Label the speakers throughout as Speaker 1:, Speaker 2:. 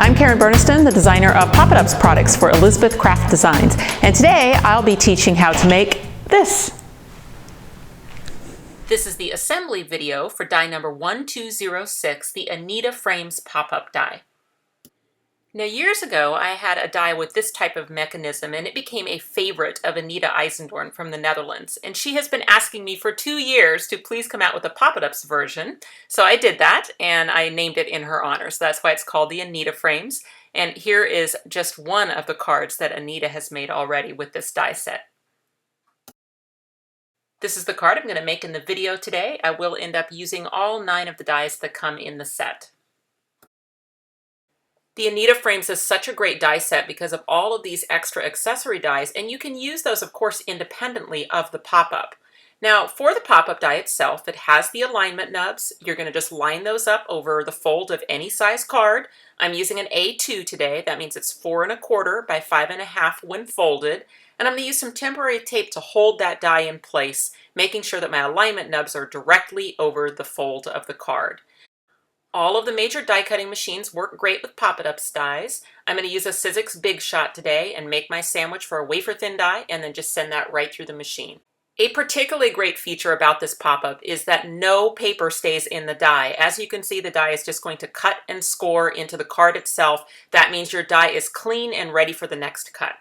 Speaker 1: I'm Karen Burniston, the designer of Pop-It-Up's products for Elizabeth Craft Designs, and today I'll be teaching how to make this.
Speaker 2: This is the assembly video for die number 1206, the Anita Frames Pop-up die. Now, years ago, I had a die with this type of mechanism, and it became a favorite of Anita Eisendorn from the Netherlands. And she has been asking me for 2 years to please come out with a Pop-It-Ups version. So I did that, and I named it in her honor. So that's why it's called the Anita Frames. And here is just one of the cards that Anita has made already with this die set. This is the card I'm going to make in the video today. I will end up using all 9 of the dies that come in the set. The Anita Frames is such a great die set because of all of these extra accessory dies, and you can use those, of course, independently of the pop-up. Now, for the pop-up die itself, it has the alignment nubs. You're going to just line those up over the fold of any size card. I'm using an A2 today. That means it's 4 1/4 by 5 1/2 when folded. And I'm going to use some temporary tape to hold that die in place, making sure that my alignment nubs are directly over the fold of the card. All of the major die cutting machines work great with Pop-It-Ups dies. I'm going to use a Sizzix Big Shot today and make my sandwich for a wafer thin die and then just send that right through the machine. A particularly great feature about this pop-up is that no paper stays in the die. As you can see, the die is just going to cut and score into the card itself. That means your die is clean and ready for the next cut.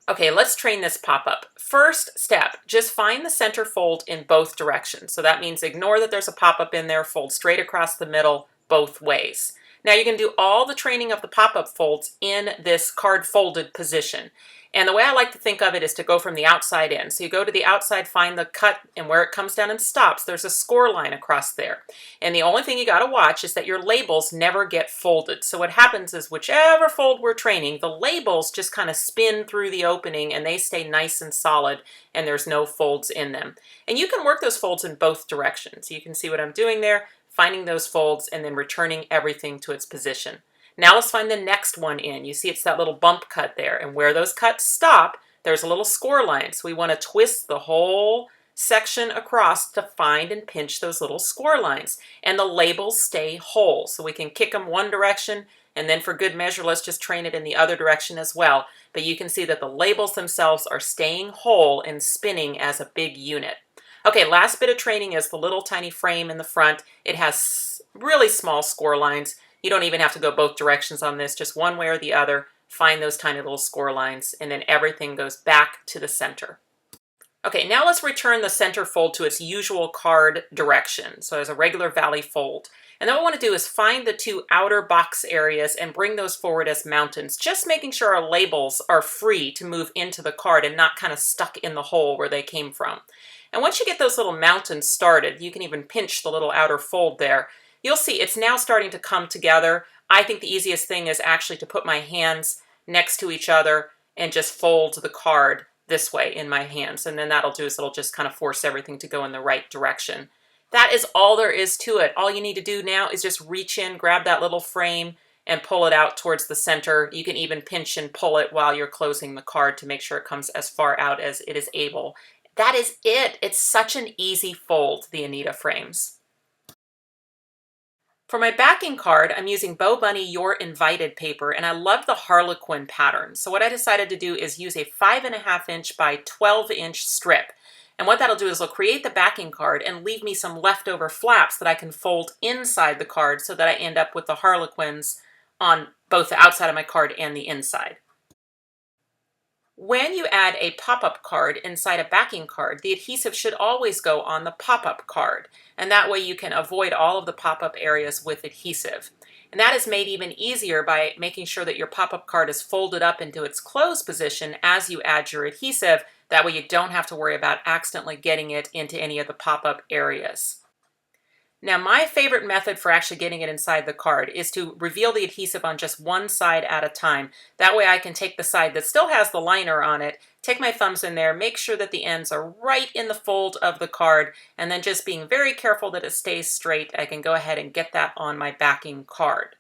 Speaker 2: Okay, let's train this pop-up. First step, just find the center fold in both directions. So that means ignore that there's a pop-up in there, fold straight across the middle both ways. Now you can do all the training of the pop-up folds in this card folded position. And the way I like to think of it is to go from the outside in. So you go to the outside, find the cut, and where it comes down and stops, there's a score line across there. And the only thing you got to watch is that your labels never get folded. So what happens is whichever fold we're training, the labels just kind of spin through the opening and they stay nice and solid and there's no folds in them. And you can work those folds in both directions. You can see what I'm doing there, finding those folds and then returning everything to its position. Now let's find the next one in. You see it's that little bump cut there, and where those cuts stop, there's a little score line. So we want to twist the whole section across to find and pinch those little score lines. And the labels stay whole, so we can kick them one direction, and then for good measure, let's just train it in the other direction as well. But you can see that the labels themselves are staying whole and spinning as a big unit. Okay, last bit of training is the little tiny frame in the front. It has really small score lines. You don't even have to go both directions on this, just one way or the other. Find those tiny little score lines, and then everything goes back to the center. Okay, now let's return the center fold to its usual card direction, so as a regular valley fold. And then what we want to do is find the 2 outer box areas and bring those forward as mountains, just making sure our labels are free to move into the card and not kind of stuck in the hole where they came from. And once you get those little mountains started, you can even pinch the little outer fold there. You'll see it's now starting to come together. I think the easiest thing is actually to put my hands next to each other and just fold the card this way in my hands. And then that'll do is it'll just kind of force everything to go in the right direction. That is all there is to it. All you need to do now is just reach in, grab that little frame, and pull it out towards the center. You can even pinch and pull it while you're closing the card to make sure it comes as far out as it is able. That is it. It's such an easy fold, the Anita Frames. For my backing card, I'm using Bo Bunny You're Invited paper, and I love the Harlequin pattern. So what I decided to do is use a 5 1/2 inch by 12 inch strip. And what that'll do is it'll create the backing card and leave me some leftover flaps that I can fold inside the card so that I end up with the Harlequins on both the outside of my card and the inside. When you add a pop-up card inside a backing card, the adhesive should always go on the pop-up card, and that way you can avoid all of the pop-up areas with adhesive. And that is made even easier by making sure that your pop-up card is folded up into its closed position as you add your adhesive. That way you don't have to worry about accidentally getting it into any of the pop-up areas. Now, my favorite method for actually getting it inside the card is to reveal the adhesive on just one side at a time. That way I can take the side that still has the liner on it, take my thumbs in there, make sure that the ends are right in the fold of the card, and then just being very careful that it stays straight, I can go ahead and get that on my backing card.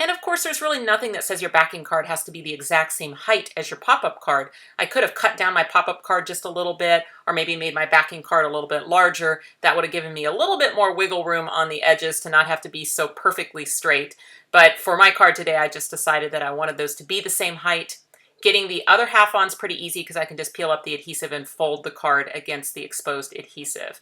Speaker 2: And of course, there's really nothing that says your backing card has to be the exact same height as your pop-up card. I could have cut down my pop-up card just a little bit, or maybe made my backing card a little bit larger. That would have given me a little bit more wiggle room on the edges to not have to be so perfectly straight. But for my card today, I just decided that I wanted those to be the same height. Getting the other half on is pretty easy because I can just peel up the adhesive and fold the card against the exposed adhesive.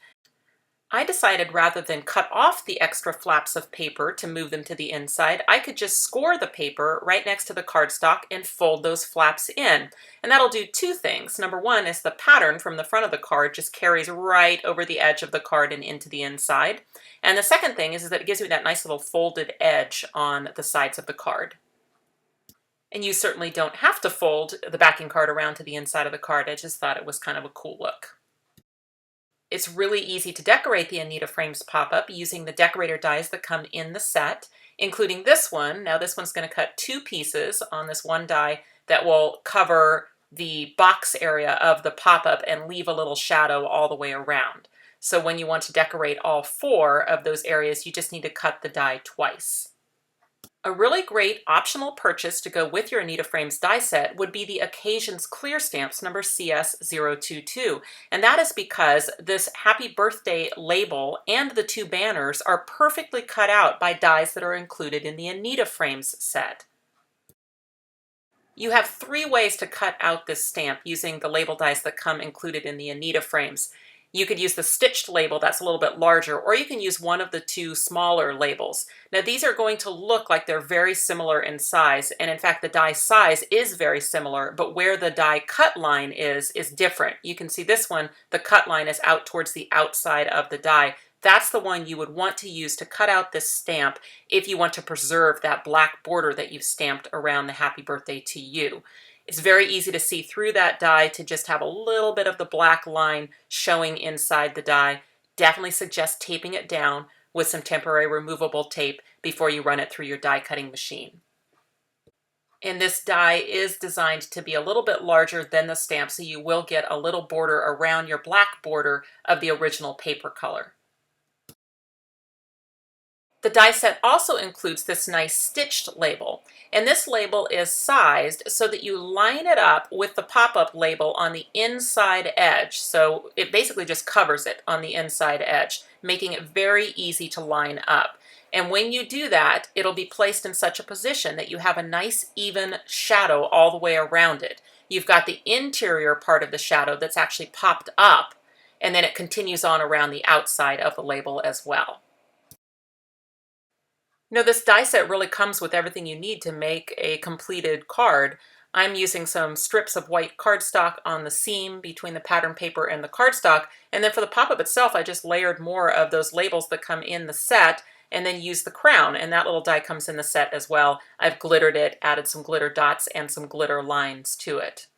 Speaker 2: I decided rather than cut off the extra flaps of paper to move them to the inside, I could just score the paper right next to the cardstock and fold those flaps in. And that'll do two things. Number one is the pattern from the front of the card just carries right over the edge of the card and into the inside. And the second thing is that it gives me that nice little folded edge on the sides of the card. And you certainly don't have to fold the backing card around to the inside of the card. I just thought it was kind of a cool look. It's really easy to decorate the Anita Frames Pop-up using the decorator dies that come in the set, including this one. Now this one's going to cut two pieces on this one die that will cover the box area of the pop-up and leave a little shadow all the way around. So when you want to decorate all four of those areas, you just need to cut the die twice. A really great optional purchase to go with your Anita Frames die set would be the Occasions Clear Stamps number CS022. And that is because this Happy Birthday label and the two banners are perfectly cut out by dies that are included in the Anita Frames set. You have three ways to cut out this stamp using the label dies that come included in the Anita Frames. You could use the stitched label that's a little bit larger, or you can use one of the two smaller labels. Now these are going to look like they're very similar in size, and in fact the die size is very similar, but where the die cut line is different. You can see this one, the cut line is out towards the outside of the die. That's the one you would want to use to cut out this stamp if you want to preserve that black border that you've stamped around the Happy Birthday to You. It's very easy to see through that die to just have a little bit of the black line showing inside the die. Definitely suggest taping it down with some temporary removable tape before you run it through your die cutting machine. And this die is designed to be a little bit larger than the stamp, so you will get a little border around your black border of the original paper color. The die set also includes this nice stitched label, and this label is sized so that you line it up with the pop-up label on the inside edge. So it basically just covers it on the inside edge, making it very easy to line up. And when you do that, it'll be placed in such a position that you have a nice even shadow all the way around it. You've got the interior part of the shadow that's actually popped up, and then it continues on around the outside of the label as well. You know, this die set really comes with everything you need to make a completed card. I'm using some strips of white cardstock on the seam between the pattern paper and the cardstock, and then for the pop-up itself I just layered more of those labels that come in the set and then used the crown, and that little die comes in the set as well. I've glittered it, added some glitter dots and some glitter lines to it.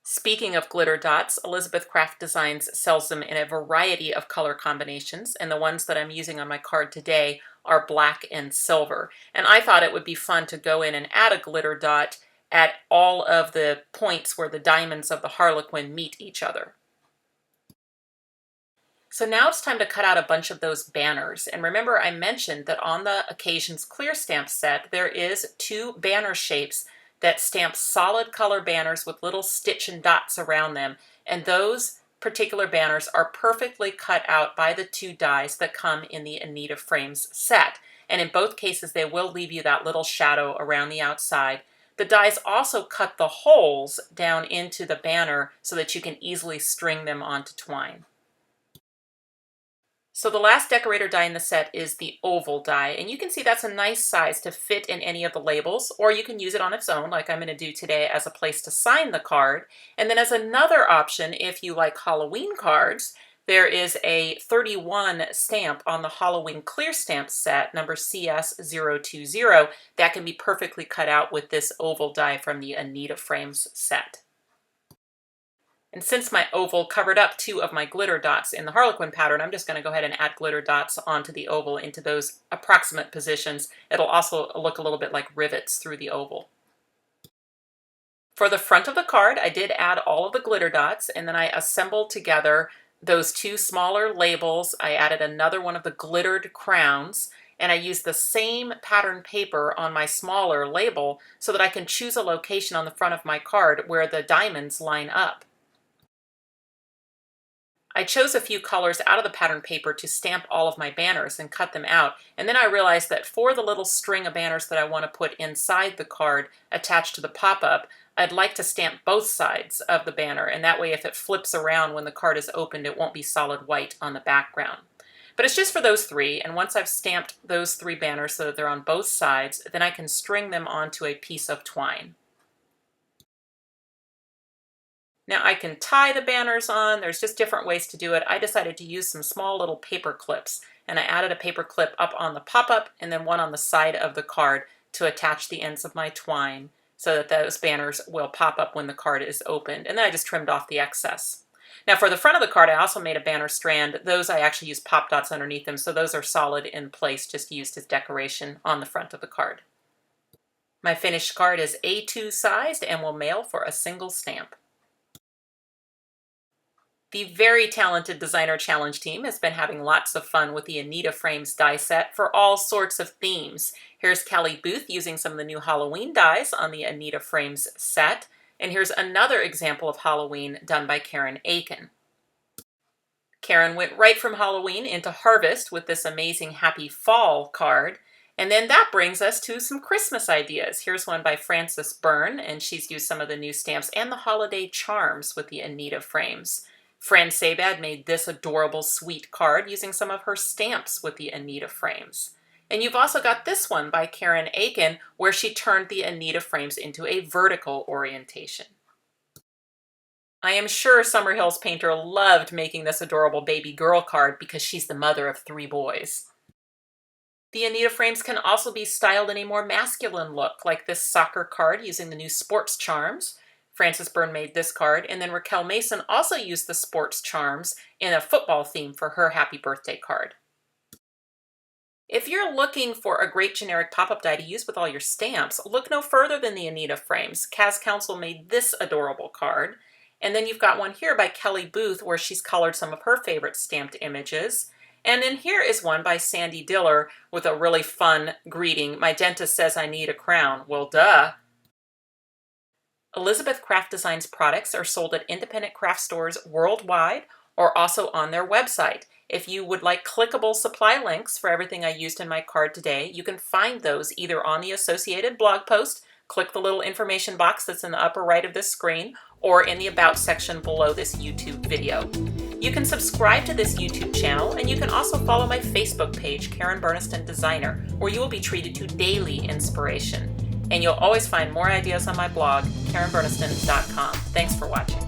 Speaker 2: Speaking of glitter dots, Elizabeth Craft Designs sells them in a variety of color combinations, and the ones that I'm using on my card today are black and silver. And I thought it would be fun to go in and add a glitter dot at all of the points where the diamonds of the Harlequin meet each other. So now it's time to cut out a bunch of those banners. And remember, I mentioned that on the Occasions Clear Stamp set, there is two banner shapes that stamp solid color banners with little stitch and dots around them. And those particular banners are perfectly cut out by the two dies that come in the Anita Frames set. And in both cases, they will leave you that little shadow around the outside. The dies also cut the holes down into the banner so that you can easily string them onto twine. So the last decorator die in the set is the oval die, and you can see that's a nice size to fit in any of the labels, or you can use it on its own like I'm going to do today as a place to sign the card. And then as another option, if you like Halloween cards, there is a 31 stamp on the Halloween Clear Stamp set, number CS020, that can be perfectly cut out with this oval die from the Anita Frames set. And since my oval covered up two of my glitter dots in the Harlequin pattern, I'm just going to go ahead and add glitter dots onto the oval into those approximate positions. It'll also look a little bit like rivets through the oval. For the front of the card, I did add all of the glitter dots, and then I assembled together those two smaller labels. I added another one of the glittered crowns, and I use the same pattern paper on my smaller label so that I can choose a location on the front of my card where the diamonds line up. I chose a few colors out of the pattern paper to stamp all of my banners and cut them out, and then I realized that for the little string of banners that I want to put inside the card attached to the pop-up, I'd like to stamp both sides of the banner, and that way if it flips around when the card is opened, it won't be solid white on the background. But it's just for those three, and once I've stamped those three banners so that they're on both sides, then I can string them onto a piece of twine. Now I can tie the banners on. There's just different ways to do it. I decided to use some small little paper clips, and I added a paper clip up on the pop-up and then one on the side of the card to attach the ends of my twine so that those banners will pop up when the card is opened. And then I just trimmed off the excess. Now for the front of the card, I also made a banner strand. Those I actually used pop dots underneath them, so those are solid in place, just used as decoration on the front of the card. My finished card is A2 sized and will mail for a single stamp. The very talented Designer Challenge team has been having lots of fun with the Anita Frames die set for all sorts of themes. Here's Kelly Booth using some of the new Halloween dies on the Anita Frames set. And here's another example of Halloween done by Karen Aiken. Karen went right from Halloween into Harvest with this amazing Happy Fall card. And then that brings us to some Christmas ideas. Here's one by Frances Byrne, and she's used some of the new stamps and the holiday charms with the Anita Frames. Fran Sabad made this adorable sweet card using some of her stamps with the Anita Frames. And you've also got this one by Karen Aiken where she turned the Anita Frames into a vertical orientation. I am sure Summerhill's painter loved making this adorable baby girl card because she's the mother of 3 boys. The Anita Frames can also be styled in a more masculine look, like this soccer card using the new sports charms. Frances Byrne made this card, and then Raquel Mason also used the sports charms in a football theme for her happy birthday card. If you're looking for a great generic pop-up die to use with all your stamps, look no further than the Anita Frames. Kaz Council made this adorable card, and then you've got one here by Kelly Booth where she's colored some of her favorite stamped images. And then here is one by Sandy Diller with a really fun greeting. My dentist says I need a crown. Well, duh. Elizabeth Craft Designs products are sold at independent craft stores worldwide or also on their website. If you would like clickable supply links for everything I used in my card today, you can find those either on the associated blog post, click the little information box that's in the upper right of this screen, or in the About section below this YouTube video. You can subscribe to this YouTube channel, and you can also follow my Facebook page, Karen Burniston Designer, where you will be treated to daily inspiration. And you'll always find more ideas on my blog, KarenBurniston.com. Thanks for watching.